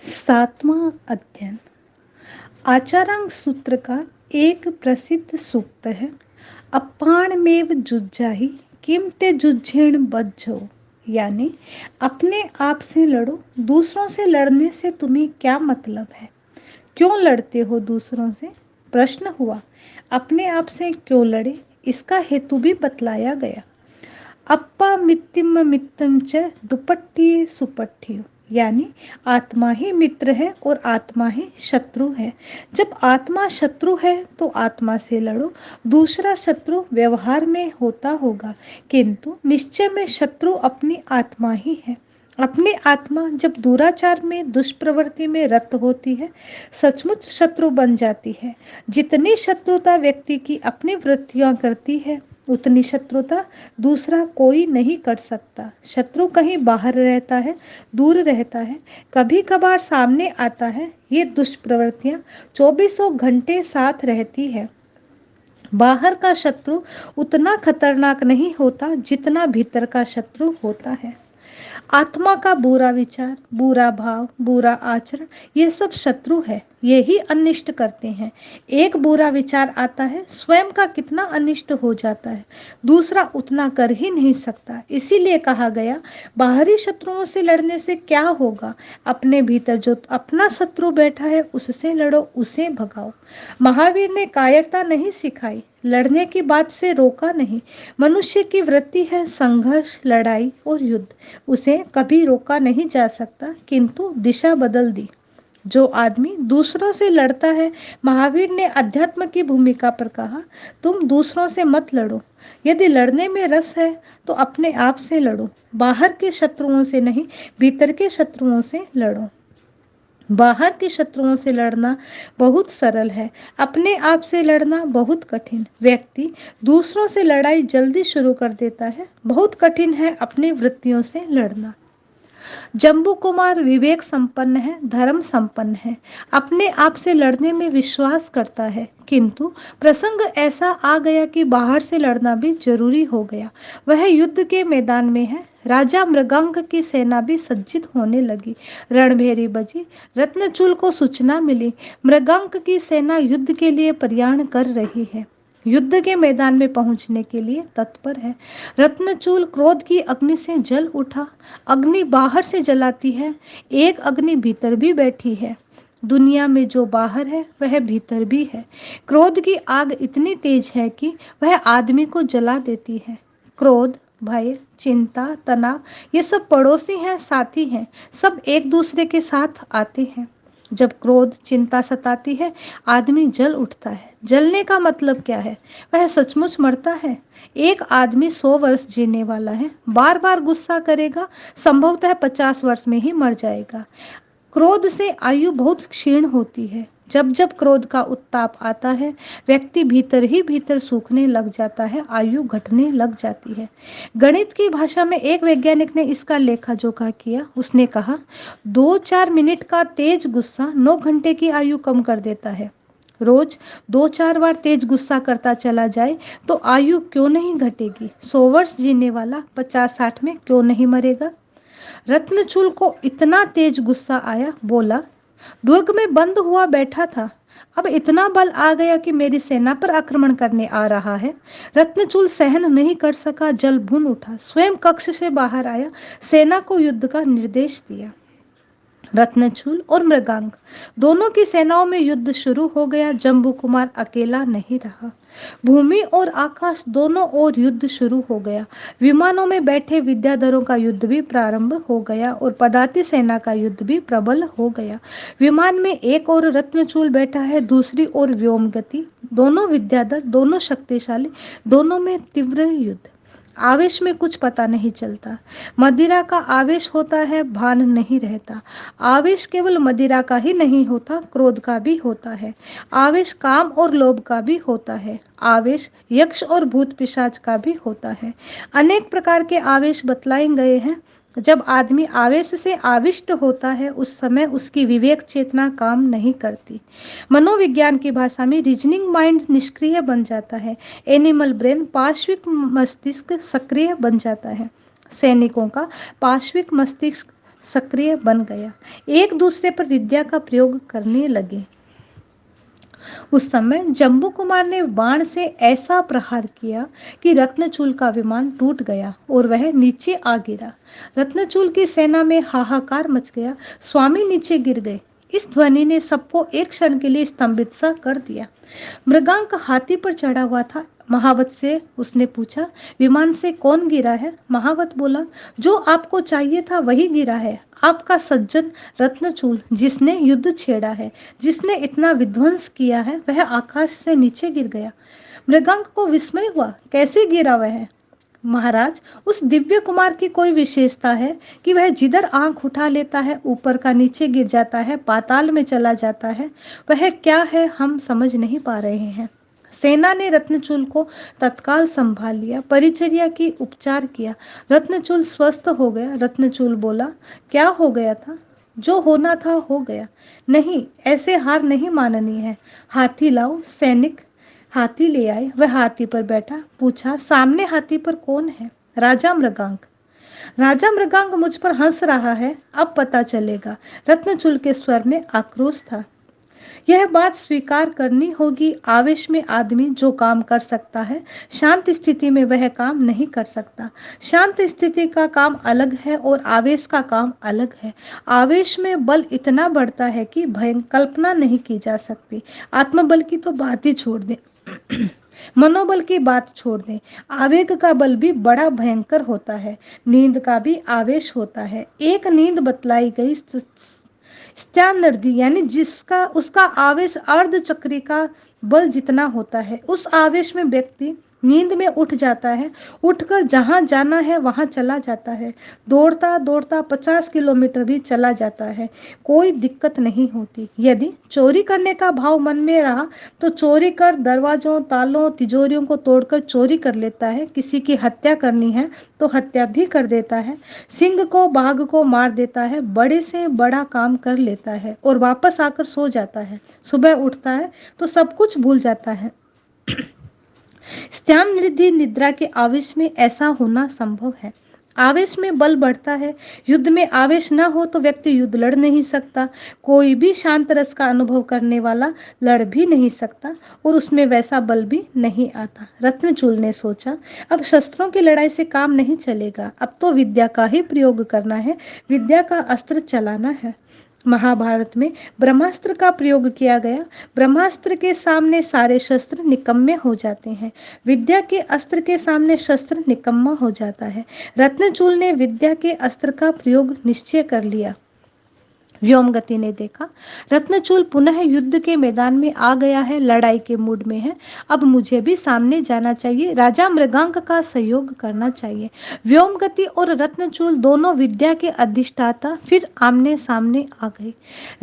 सातवां अध्ययन आचारांग सूत्र का एक प्रसिद्ध सूक्त है। अपाणमेव जुज्जाहि किम ते जुज्झेण बज्झो, यानी अपने आप से लड़ो, दूसरों से लड़ने से तुम्हें क्या मतलब है, क्यों लड़ते हो दूसरों से। प्रश्न हुआ, अपने आप से क्यों लड़े, इसका हेतु भी बतलाया गया। अप्पा मित्तिम मित्तम च दुपट्टी सुपट्ठी, यानी आत्मा ही मित्र है और आत्मा ही शत्रु है। जब आत्मा शत्रु है तो आत्मा से लड़ो। दूसरा शत्रु व्यवहार में होता होगा, किंतु निश्चय में शत्रु अपनी आत्मा ही है। अपनी आत्मा जब दुराचार में, दुष्प्रवृत्ति में रत होती है, सचमुच शत्रु बन जाती है। जितनी शत्रुता व्यक्ति की अपनी वृत्तियां करती है, उतनी शत्रुता दूसरा कोई नहीं कर सकता। शत्रु कहीं बाहर रहता है, दूर रहता है, कभी कभार सामने आता है। ये दुष्प्रवृत्तियां 24 घंटे साथ रहती है। बाहर का शत्रु उतना खतरनाक नहीं होता जितना भीतर का शत्रु होता है। आत्मा का बुरा विचार, बुरा भाव, बुरा आचरण, ये सब शत्रु है। ये ही अनिष्ट करते हैं। एक बुरा विचार आता है, स्वयं का कितना अनिष्ट हो जाता है, दूसरा उतना कर ही नहीं सकता। इसीलिए कहा गया, बाहरी शत्रुओं से लड़ने से क्या होगा, अपने भीतर जो अपना शत्रु बैठा है उससे लड़ो, उसे भगाओ। महावीर ने कायरता नहीं सिखाई, लड़ने की बात से रोका नहीं। मनुष्य की वृत्ति है संघर्ष, लड़ाई और युद्ध, उसे कभी रोका नहीं जा सकता, किंतु दिशा बदल दी। जो आदमी दूसरों से लड़ता है, महावीर ने अध्यात्म की भूमिका पर कहा, तुम दूसरों से मत लड़ो। यदि लड़ने में रस है तो अपने आप से लड़ो। बाहर के शत्रुओं से नहीं, भीतर के शत्रुओं से लड़ो। बाहर के शत्रुओं से लड़ना बहुत सरल है, अपने आप से लड़ना बहुत कठिन। व्यक्ति दूसरों से लड़ाई जल्दी शुरू कर देता है, बहुत कठिन है अपनी वृत्तियों से लड़ना। जम्बू कुमार विवेक संपन्न है, धर्म संपन्न है, अपने आप से लड़ने में विश्वास करता है, किंतु प्रसंग ऐसा आ गया कि बाहर से लड़ना भी जरूरी हो गया। वह युद्ध के मैदान में है। राजा मृगांक की सेना भी सज्जित होने लगी। रणभेरी बजी, रत्नचूल को सूचना मिली, मृगांक की सेना युद्ध के लिए प्रयाण कर रही है, युद्ध के मैदान में पहुंचने के लिए तत्पर है। रत्नचूल क्रोध की अग्नि से जल उठा। अग्नि बाहर से जलाती है, एक अग्नि भीतर भी बैठी है। दुनिया में जो बाहर है वह भीतर भी है। क्रोध की आग इतनी तेज है कि वह आदमी को जला देती है। क्रोध, भय, चिंता, तनाव, ये सब पड़ोसी हैं, साथी हैं, सब एक दूसरे के साथ आते हैं। जब क्रोध, चिंता सताती है, आदमी जल उठता है। जलने का मतलब क्या है, वह सचमुच मरता है। एक आदमी 100 वर्ष जीने वाला है, बार बार गुस्सा करेगा, संभवतः 50 वर्ष में ही मर जाएगा। क्रोध से आयु बहुत क्षीण होती है। जब जब क्रोध का उत्ताप आता है, व्यक्ति भीतर ही भीतर सूखने लग जाता है, आयु घटने लग जाती है। गणित की भाषा में एक वैज्ञानिक ने इसका लेखा जोखा किया। उसने कहा, 2-4 मिनट का तेज गुस्सा 9 घंटे की आयु कम कर देता है। रोज 2-4 बार तेज गुस्सा करता चला जाए तो आयु क्यों नहीं घटेगी। 100 वर्ष जीने वाला 50-60 में क्यों नहीं मरेगा। रत्नचूल को इतना तेज गुस्सा आया, बोला, दुर्ग में बंद हुआ बैठा था, अब इतना बल आ गया कि मेरी सेना पर आक्रमण करने आ रहा है। रत्नचूल सहन नहीं कर सका, जल भून उठा, स्वयं कक्ष से बाहर आया, सेना को युद्ध का निर्देश दिया। रत्नचूल और मृगांक दोनों की सेनाओं में युद्ध शुरू हो गया। जम्बू कुमार अकेला नहीं रहा, भूमि और आकाश दोनों ओर युद्ध शुरू हो गया। विमानों में बैठे विद्याधरों का युद्ध भी प्रारंभ हो गया और पदाती सेना का युद्ध भी प्रबल हो गया। विमान में एक ओर रत्नचूल बैठा है, दूसरी ओर व्योमगति, दोनों विद्याधर, दोनों शक्तिशाली, दोनों में तीव्र युद्ध। आवेश में कुछ पता नहीं चलता। मदिरा का आवेश होता है, भान नहीं रहता। आवेश केवल मदिरा का ही नहीं होता, क्रोध का भी होता है। आवेश काम और लोभ का भी होता है। आवेश यक्ष और भूत पिशाच का भी होता है। अनेक प्रकार के आवेश बतलाए गए हैं। जब आदमी आवेश से आविष्ट होता है, उस समय उसकी विवेक चेतना काम नहीं करती। मनोविज्ञान की भाषा में रीजनिंग माइंड निष्क्रिय बन जाता है, एनिमल ब्रेन, पार्श्विक मस्तिष्क सक्रिय बन जाता है। सैनिकों का पार्श्विक मस्तिष्क सक्रिय बन गया, एक दूसरे पर विद्या का प्रयोग करने लगे। उस समय जम्बू कुमार ने बाण से ऐसा प्रहार किया कि रत्नचूल का विमान टूट गया और वह नीचे आ गिरा। रत्नचूल की सेना में हाहाकार मच गया, स्वामी नीचे गिर गए। इस ध्वनि ने सबको एक क्षण के लिए स्तंभित सा कर दिया। मृगांक हाथी पर चढ़ा हुआ था। महावत से उसने पूछा, विमान से कौन गिरा है? महावत बोला, जो आपको चाहिए था वही गिरा है, आपका सज्जन रत्नचूल, जिसने युद्ध छेड़ा है, जिसने इतना विध्वंस किया है, वह आकाश से नीचे गिर गया। मृगांक को विस्मय हुआ, कैसे गिरा वह? महाराज, उस दिव्य कुमार की कोई विशेषता है कि वह जिधर आंख उठा लेता है ऊपर का नीचे गिर जाता है, पाताल में चला जाता है। वह क्या है हम समझ नहीं पा रहे हैं। सेना ने रत्नचूल को तत्काल संभाल लिया, परिचर्या की, उपचार किया। रत्नचूल स्वस्थ हो गया। रत्नचूल बोला, क्या हो गया था? जो होना था हो गया। नहीं, ऐसे हार नहीं माननी है। हाथी लाओ। सैनिक हाथी ले आए। वह हाथी पर बैठा। पूछा, सामने हाथी पर कौन है? राजा मृगांक। राजा मृगांक मुझ पर हंस रहा है, अब पता चलेगा। रत्नचूल के स्वर में आक्रोश था। यह बात स्वीकार करनी होगी, आवेश में आदमी जो काम कर सकता है, शांत स्थिति में वह काम नहीं कर सकता। शांत स्थिति का काम अलग है और आवेश का काम अलग है। आवेश में बल इतना बढ़ता है कि कल्पना नहीं की जा सकती। आत्मबल की तो बात ही छोड़ दें, मनोबल की बात छोड़ दें, आवेग का बल भी बड़ा भयंकर होता है। नींद का भी आवेश होता है। एक नींद बतलाई गई स्टैंडर्ड दी, यानी जिसका उसका आवेश अर्ध चक्री का बल जितना होता है। उस आवेश में व्यक्ति नींद में उठ जाता है, उठकर जहां जाना है वहां चला जाता है। दौड़ता दौड़ता 50 किलोमीटर भी चला जाता है, कोई दिक्कत नहीं होती। यदि चोरी करने का भाव मन में रहा तो चोरी कर दरवाजों, तालों, तिजोरियों को तोड़कर चोरी कर लेता है। किसी की हत्या करनी है तो हत्या भी कर देता है। सिंह को, बाघ को मार देता है, बड़े से बड़ा काम कर लेता है और वापस आकर सो जाता है। सुबह उठता है तो सब कुछ भूल जाता है। स्त्यान निधि निद्रा के आवेश में ऐसा होना संभव है। आवेश में बल बढ़ता है। युद्ध में आवेश न हो तो व्यक्ति युद्ध लड़ नहीं सकता। कोई भी शांत रस का अनुभव करने वाला लड़ भी नहीं सकता और उसमें वैसा बल भी नहीं आता। रत्नचूल ने सोचा, अब शस्त्रों की लड़ाई से काम नहीं चलेगा, अब तो विद्या का ही प्रयोग करना है, विद्या का अस्त्र चलाना है। महाभारत में ब्रह्मास्त्र का प्रयोग किया गया। ब्रह्मास्त्र के सामने सारे शस्त्र निकम्मे हो जाते हैं। विद्या के अस्त्र के सामने शस्त्र निकम्मा हो जाता है। रत्नचूल ने विद्या के अस्त्र का प्रयोग निश्चय कर लिया। व्योमगति ने देखा, रत्नचूल पुनः युद्ध के मैदान में आ गया है, लड़ाई के मूड में है। अब मुझे भी सामने जाना चाहिए, राजा मृगांक का सहयोग करना चाहिए। व्योमगति और रत्नचूल दोनों विद्या के अधिष्ठाता फिर आमने सामने आ गए।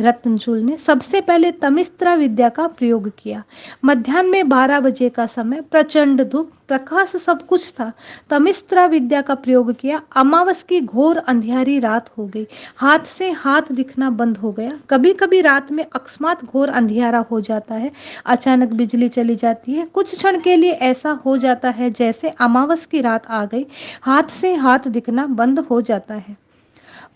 रत्नचूल ने सबसे पहले तमिस्त्रा विद्या का प्रयोग किया। मध्याह्न में 12 बजे का समय, प्रचंड धूप, प्रकाश सब कुछ था। तमिस्त्रा विद्या का प्रयोग किया। अमावस की घोर अंधियारी रात हो गई। हाथ से हाथ दिखना बंद हो गया। कभी कभी रात में अकस्मात घोर अंधियारा हो जाता है, अचानक बिजली चली जाती है। कुछ क्षण के लिए ऐसा हो जाता है जैसे अमावस की रात आ गई, हाथ से हाथ दिखना बंद हो जाता है।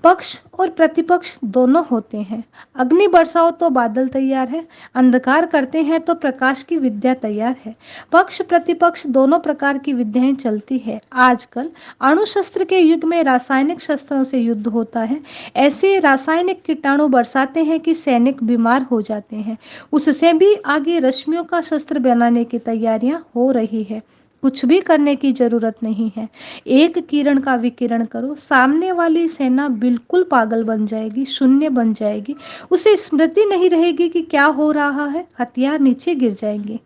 पक्ष और प्रतिपक्ष दोनों होते हैं। अग्नि बरसाओ तो बादल तैयार है, अंधकार करते हैं तो प्रकाश की विद्या तैयार है। पक्ष प्रतिपक्ष दोनों प्रकार की विद्याएं चलती है। आजकल अणु शस्त्र के युग में रासायनिक शस्त्रों से युद्ध होता है। ऐसे रासायनिक कीटाणु बरसाते हैं कि सैनिक बीमार हो जाते हैं। उससे भी आगे रश्मियों का शस्त्र बनाने की तैयारियां हो रही है। कुछ भी करने की जरूरत नहीं है, एक किरण का विकिरण करो, सामने वाली सेना बिल्कुल पागल बन जाएगी, शून्य बन जाएगी। उसे स्मृति नहीं रहेगी कि क्या हो रहा है, हथियार नीचे गिर जाएंगे।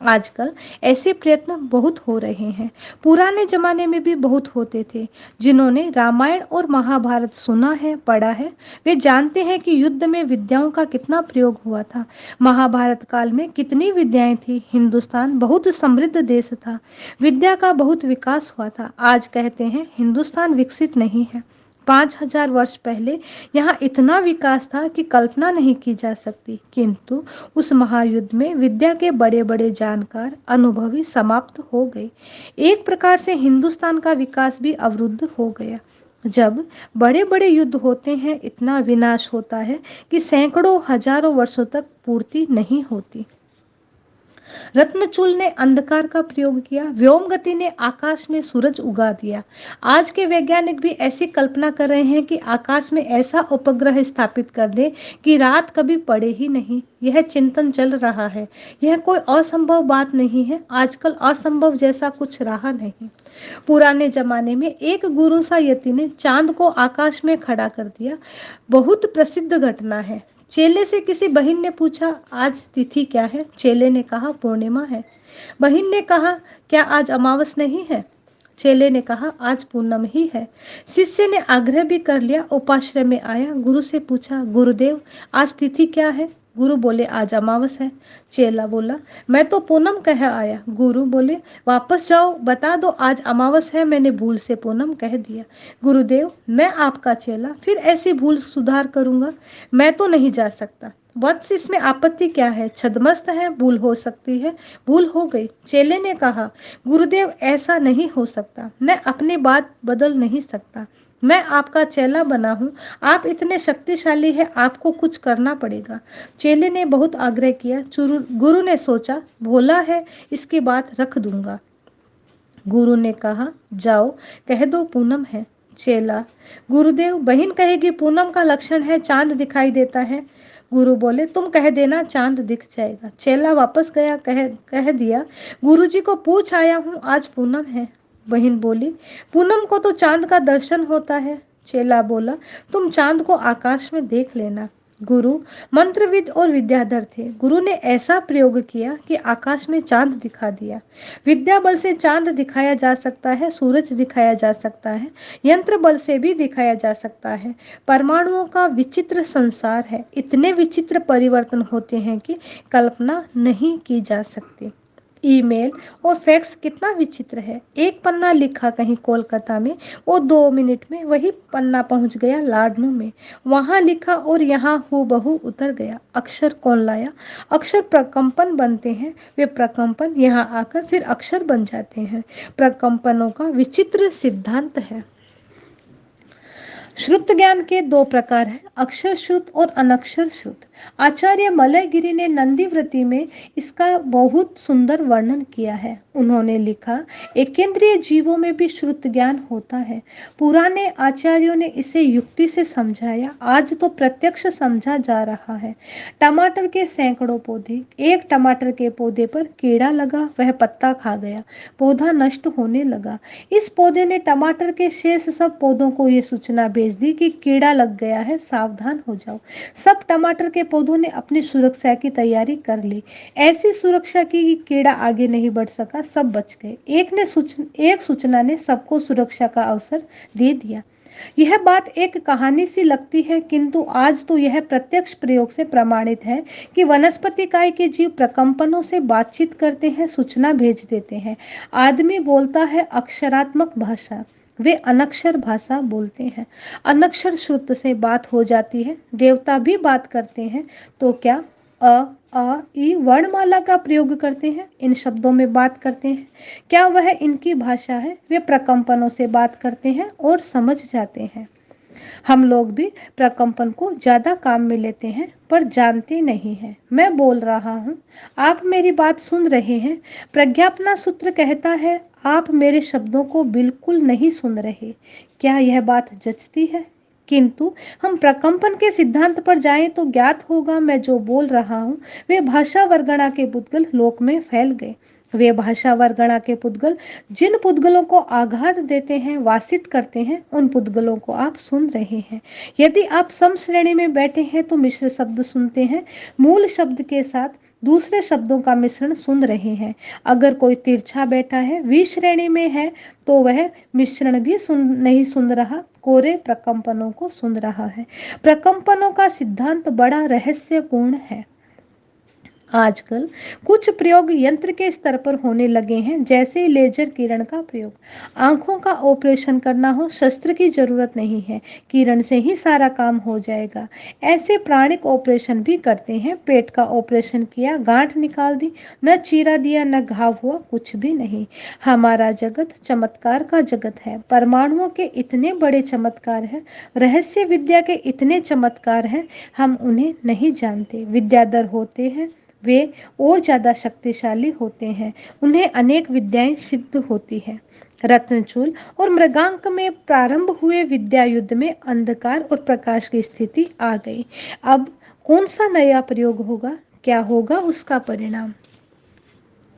आजकल ऐसे प्रयत्न बहुत हो रहे हैं, पुराने जमाने में भी बहुत होते थे। जिन्होंने रामायण और महाभारत सुना है, पढ़ा है, वे जानते हैं कि युद्ध में विद्याओं का कितना प्रयोग हुआ था। महाभारत काल में कितनी विद्याएं थी। हिंदुस्तान बहुत समृद्ध देश था, विद्या का बहुत विकास हुआ था। आज कहते हैं हिंदुस्तान विकसित नहीं है। 5000 वर्ष पहले यहाँ इतना विकास था कि कल्पना नहीं की जा सकती, किंतु उस महायुद्ध में विद्या के बड़े बड़े जानकार, अनुभवी समाप्त हो गए। एक प्रकार से हिंदुस्तान का विकास भी अवरुद्ध हो गया। जब बड़े बड़े युद्ध होते हैं, इतना विनाश होता है कि सैकड़ों हजारों वर्षों तक पूर्ति नहीं होती। रत्नचूल ने अंधकार का प्रयोग किया, व्योमगति ने आकाश में सूरज उगा दिया। आज के वैज्ञानिक भी ऐसी कल्पना कर रहे हैं कि आकाश में ऐसा उपग्रह स्थापित कर दे कि रात कभी पड़े ही नहीं। यह चिंतन चल रहा है। यह कोई असंभव बात नहीं है। आजकल असंभव जैसा कुछ रहा नहीं। पुराने जमाने में एक गुरु सा यति ने चांद को आकाश में खड़ा कर दिया। बहुत प्रसिद्ध घटना है। चेले से किसी बहन ने पूछा, आज तिथि क्या है? चेले ने कहा, पूर्णिमा है। बहन ने कहा, क्या आज अमावस नहीं है? चेले ने कहा, आज पूनम ही है। शिष्य ने आग्रह भी कर लिया, उपाश्रय में आया, गुरु से पूछा, गुरुदेव आज तिथि क्या है? गुरु बोले, आज अमावस है। चेला बोला, मैं तो पूनम कह आया। गुरु बोले, वापस जाओ, बता दो आज अमावस है, मैंने भूल से पूनम कह दिया। गुरुदेव, मैं आपका चेला, फिर ऐसी भूल सुधार करूंगा? मैं तो नहीं जा सकता। वत्स, इसमें आपत्ति क्या है? छदमस्त है, भूल हो सकती है। भूल हो गई। चेले ने कहा, गुरुदेव ऐसा नहीं हो सकता, मैं अपनी बात बदल नहीं सकता। मैं आपका चेला बना हूँ, आप इतने शक्तिशाली हैं, आपको कुछ करना पड़ेगा। चेले ने बहुत आग्रह किया। गुरु ने सोचा, भोला है, इसकी बात रख दूंगा। गुरु ने कहा, जाओ कह दो पूनम है। चेला, गुरुदेव, बहन कहेगी पूनम का लक्षण है चांद दिखाई देता है। गुरु बोले, तुम कह देना चांद दिख जाएगा। चेला वापस गया, कह दिया, गुरुजी को पूछ आया हूँ, आज पूनम है। बहन बोली, पूनम को तो चांद का दर्शन होता है। चेला बोला, तुम चांद को आकाश में देख लेना। गुरु मंत्रविद और विद्याधर थे। गुरु ने ऐसा प्रयोग किया कि आकाश में चांद दिखा दिया। विद्या बल से चांद दिखाया जा सकता है, सूरज दिखाया जा सकता है, यंत्र बल से भी दिखाया जा सकता है। परमाणुओं का विचित्र संसार है। इतने विचित्र परिवर्तन होते हैं कि कल्पना नहीं की जा सकती। ईमेल और फैक्स कितना विचित्र है। एक पन्ना लिखा कहीं कोलकाता में और 2 मिनट में वही पन्ना पहुंच गया लाडनू में। वहां लिखा और यहाँ हूबहू उतर गया। अक्षर कौन लाया? अक्षर प्रकंपन बनते हैं। वे प्रकंपन यहाँ आकर फिर अक्षर बन जाते हैं। प्रकंपनों का विचित्र सिद्धांत है। श्रुत ज्ञान के 2 प्रकार हैं, अक्षर श्रुत और अनक्षर श्रुत। आचार्य मलयगिरी ने नंदीव्रति में इसका बहुत सुंदर वर्णन किया है। उन्होंने लिखा, एकेंद्रीय जीवों में भी श्रुत ज्ञान होता है। पुराने आचार्यों ने इसे युक्ति से समझाया, आज तो प्रत्यक्ष समझा जा रहा है। टमाटर के सैकड़ों पौधे, एक टमाटर के पौधे पर कीड़ा लगा, वह पत्ता खा गया, पौधा नष्ट होने लगा। इस पौधे ने टमाटर के शेष सब पौधों को ये सूचना भेज दी कि कीड़ा लग गया है, सावधान हो जाओ। सब टमाटर के पौधों ने अपनी सुरक्षा की तैयारी कर ली। ऐसी सुरक्षा की कि कीड़ा आगे नहीं बढ़ सका, सब बच गए। एक सूचना ने सबको सुरक्षा का अवसर दे दिया। यह बात एक कहानी सी लगती है, किंतु आज तो यह प्रत्यक्ष प्रयोग से प्रमाणित है कि वनस्पति काय के जीव प्रकंपनों से बातचीत करते हैं, सूचना भेज देते हैं। आदमी बोलता है अक्षरात्मक भाषा, वे अनक्षर भाषा बोलते हैं। अनक्षर श्रुत से बात हो जाती है। देवता भी बात करते हैं, तो क्या अ आ ई वर्णमाला का प्रयोग करते हैं, इन शब्दों में बात करते हैं। क्या वह इनकी भाषा है? वे प्रकंपनों से बात करते हैं और समझ जाते हैं। हम लोग भी प्रकंपन को ज्यादा काम में लेते हैं, पर जानते नहीं हैं। मैं बोल रहा हूँ, आप मेरी बात सुन रहे हैं। प्रज्ञापना सूत्र कहता है, आप मेरे शब्दों को बिल्कुल नहीं सुन रहे। क्या यह बात जचती है? किंतु हम प्रकंपन के सिद्धांत पर जाएं तो ज्ञात होगा, मैं जो बोल रहा हूँ वे भाषा वर्गणा के पुद्गल लोक में फैल गए। वे भाषा वर्गणा के पुद्गल जिन पुद्गलों को आघात देते हैं, वासित करते हैं, उन पुद्गलों को आप सुन रहे हैं। यदि आप सम श्रेणी में बैठे हैं तो मिश्र शब्द सुनते हैं, मूल शब्द के साथ दूसरे शब्दों का मिश्रण सुन रहे हैं। अगर कोई तिरछा बैठा है, वी श्रेणी में है, तो वह मिश्रण भी नहीं सुन रहा, कोरे प्रकंपनों को सुन रहा है। प्रकंपनों का सिद्धांत बड़ा रहस्यपूर्ण है। आजकल कुछ प्रयोग यंत्र के स्तर पर होने लगे हैं, जैसे लेजर किरण का प्रयोग। आंखों का ऑपरेशन करना हो, शस्त्र की जरूरत नहीं है, किरण से ही सारा काम हो जाएगा। ऐसे प्राणिक ऑपरेशन भी करते हैं। पेट का ऑपरेशन किया, गांठ निकाल दी, न चीरा दिया न घाव हुआ, कुछ भी नहीं। हमारा जगत चमत्कार का जगत है। परमाणुओं के इतने बड़े चमत्कार हैं, रहस्य विद्या के इतने चमत्कार हैं, हम उन्हें नहीं जानते। विद्याधर होते हैं वे और ज्यादा शक्तिशाली होते हैं, उन्हें अनेक विद्याएं सिद्ध होती है। रत्नचूल और मृगांक में प्रारंभ हुए विद्या युद्ध में अंधकार और प्रकाश की स्थिति आ गई। अब कौन सा नया प्रयोग होगा, क्या होगा उसका परिणाम?